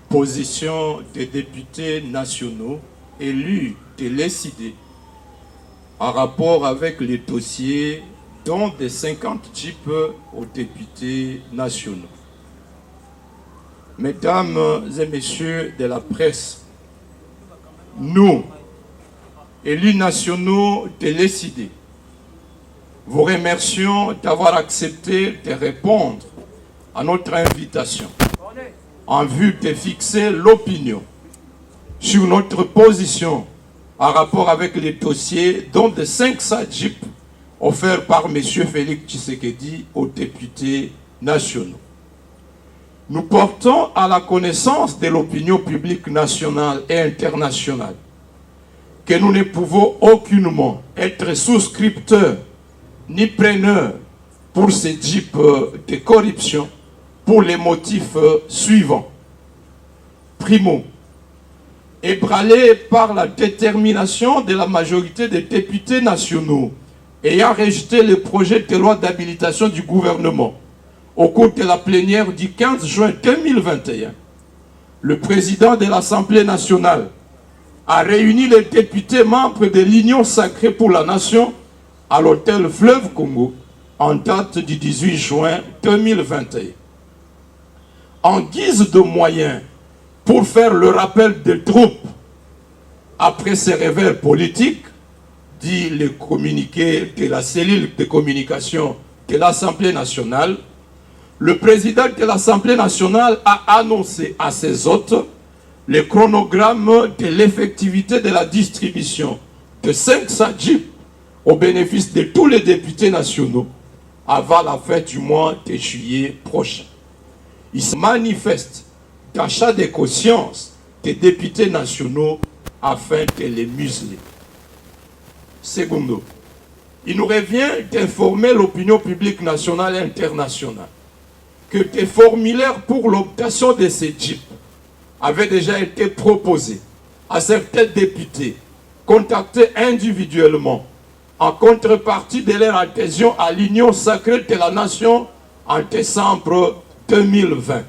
position des députés nationaux élus de l'ECD en rapport avec les dossiers dont des 50 types aux députés nationaux. Mesdames et messieurs de la presse, nous, élus nationaux de l'ECD, vous remercions d'avoir accepté de répondre à notre invitation en vue de fixer l'opinion sur notre position en rapport avec les dossiers dont de 5 SADJIP offerts par M. Félix Tshisekedi aux députés nationaux. Nous portons à la connaissance de l'opinion publique nationale et internationale que nous ne pouvons aucunement être souscripteurs ni preneurs pour ces JIP de corruption pour les motifs suivants. Primo, ébranlé par la détermination de la majorité des députés nationaux ayant rejeté le projet de loi d'habilitation du gouvernement au cours de la plénière du 15 juin 2021, le président de l'Assemblée nationale a réuni les députés membres de l'Union sacrée pour la nation à l'hôtel Fleuve Congo en date du 18 juin 2021. En guise de moyen pour faire le rappel des troupes après ces revers politiques, dit le communiqué de la cellule de communication de l'Assemblée nationale, le président de l'Assemblée nationale a annoncé à ses hôtes le chronogramme de l'effectivité de la distribution de 5 SADJIP au bénéfice de tous les députés nationaux avant la fin du mois de juillet prochain. Il se manifeste d'achat de conscience des députés nationaux afin de les museler. Secondo, il nous revient d'informer l'opinion publique nationale et internationale que des formulaires pour l'obtention de ces JIP avaient déjà été proposés à certains députés contactés individuellement en contrepartie de leur adhésion à l'Union sacrée de la nation en décembre 2020.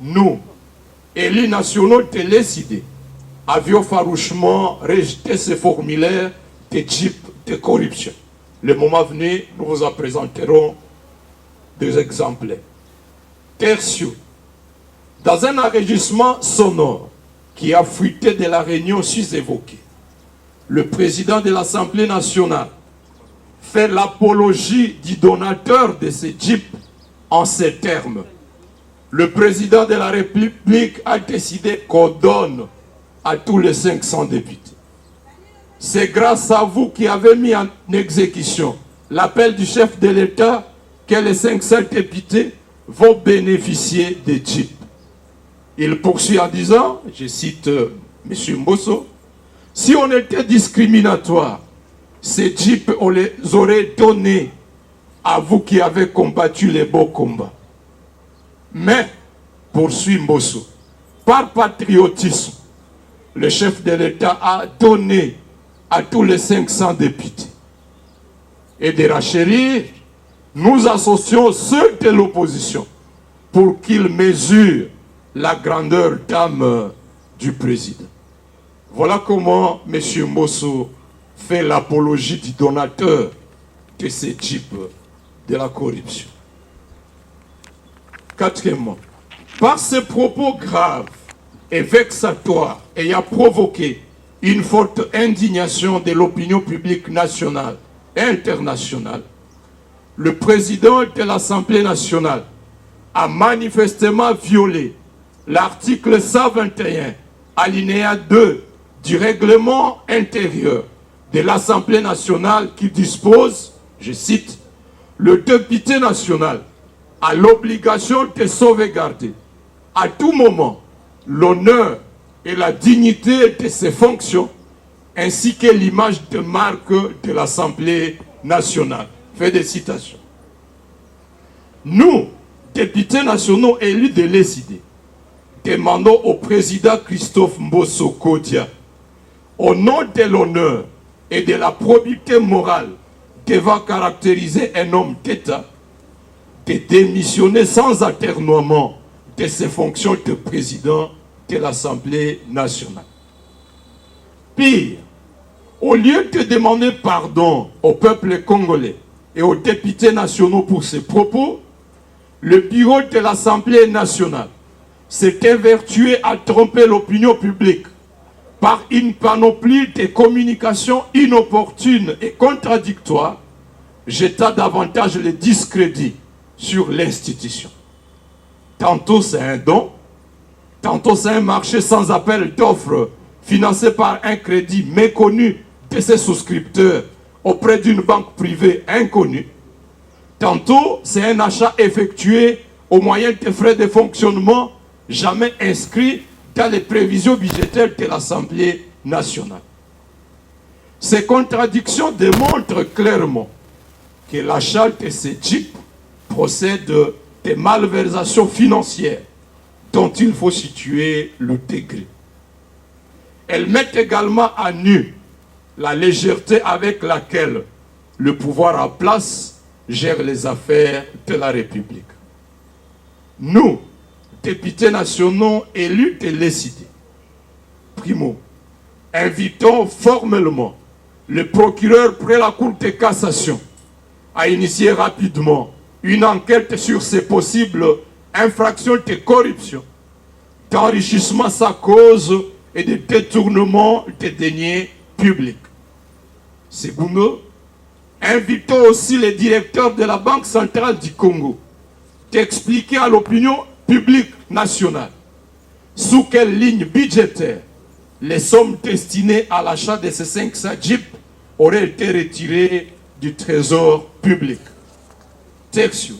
Nous, élus nationaux de l'ECD, avions farouchement rejeté ces formulaires de JIP de corruption. Le moment venu, nous vous en présenterons des exemplaires. Tertio, dans un enregistrement sonore qui a fuité de la réunion sus-évoquée, le président de l'Assemblée nationale fait l'apologie du donateur de ces JIP en ces termes. Le président de la République a décidé qu'on donne à tous les 500 députés. C'est grâce à vous qui avez mis en exécution l'appel du chef de l'État que les 500 députés vont bénéficier des JIP. Il poursuit en disant, je cite M. Mbosso, si on était discriminatoire, ces JIP, on les aurait donnés à vous qui avez combattu les beaux combats. Mais, poursuit Mbosso, par patriotisme, le chef de l'État a donné à tous les 500 députés. Et de rachérir, nous associons ceux de l'opposition pour qu'ils mesurent la grandeur d'âme du président. Voilà comment M. Mbosso fait l'apologie du donateur de ces JIP de la corruption. Quatrièmement, par ces propos graves et vexatoires ayant provoqué une forte indignation de l'opinion publique nationale et internationale, le président de l'Assemblée nationale a manifestement violé l'article 121, alinéa 2 du règlement intérieur de l'Assemblée nationale qui dispose, je cite, « Le député national a l'obligation de sauvegarder à tout moment l'honneur et la dignité de ses fonctions, ainsi que l'image de marque de l'Assemblée nationale. » Fait des citations. Nous, députés nationaux élus de l'ECD, demandons au président Christophe Mbosso Kodia, au nom de l'honneur et de la probité morale devant caractériser un homme d'État, de démissionner sans atermoiement de ses fonctions de président de l'Assemblée nationale. Pire, au lieu de demander pardon au peuple congolais et aux députés nationaux pour ses propos, le bureau de l'Assemblée nationale s'est évertué à tromper l'opinion publique par une panoplie de communications inopportunes et contradictoires, jetant davantage le discrédit sur l'institution. Tantôt c'est un don, tantôt c'est un marché sans appel d'offres financé par un crédit méconnu de ses souscripteurs auprès d'une banque privée inconnue. Tantôt c'est un achat effectué au moyen de frais de fonctionnement jamais inscrits dans les prévisions budgétaires de l'Assemblée nationale. Ces contradictions démontrent clairement que l'achat de ces jeeps procède des malversations financières dont il faut situer le degré. Elles mettent également à nu la légèreté avec laquelle le pouvoir en place gère les affaires de la République. Nous, députés nationaux élus de l'ECD, primo, invitons formellement le procureur près la Cour de cassation à initier rapidement une enquête sur ces possibles infractions de corruption, d'enrichissement sans cause et de détournement des deniers publics. Segundo, invitons aussi les directeurs de la Banque centrale du Congo d'expliquer à l'opinion publique nationale sous quelle ligne budgétaire les sommes destinées à l'achat de ces 500 jeeps auraient été retirées du trésor public. Tertio,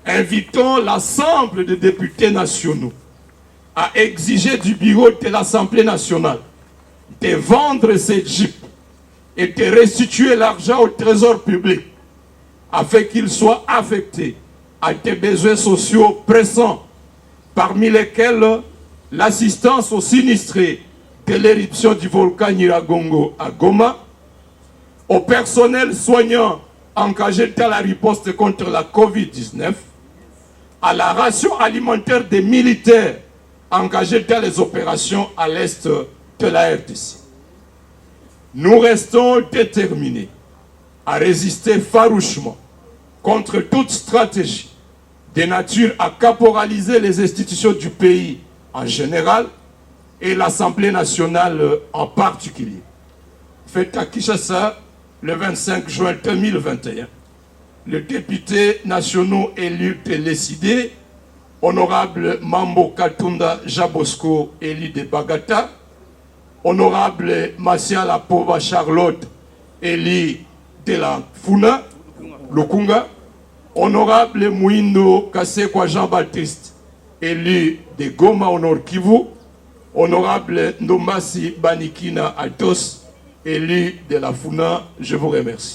invitons l'ensemble des députés nationaux à exiger du bureau de l'Assemblée nationale de vendre ces jeeps et de restituer l'argent au trésor public afin qu'il soit affecté à des besoins sociaux pressants, parmi lesquels l'assistance aux sinistrés de l'éruption du volcan Nyiragongo à Goma, au personnel soignant engagé dans la riposte contre la Covid-19, à la ration alimentaire des militaires engagés dans les opérations à l'est de la RDC. Nous restons déterminés à résister farouchement contre toute stratégie de nature à caporaliser les institutions du pays en général et l'Assemblée nationale en particulier. Fait à Kinshasa, le 25 juin 2021, le député national élu de l'ECD, honorable Mambo Katunda Jabosco, élu de Bagata, honorable Masiala Pova Charlotte, élu de la Funa, Lukunga, honorable Mouindo Kasekwa Jean-Baptiste, élu de Goma au Nord Kivu, honorable Ndomasi Banikina Altos, élu de la Funa, je vous remercie.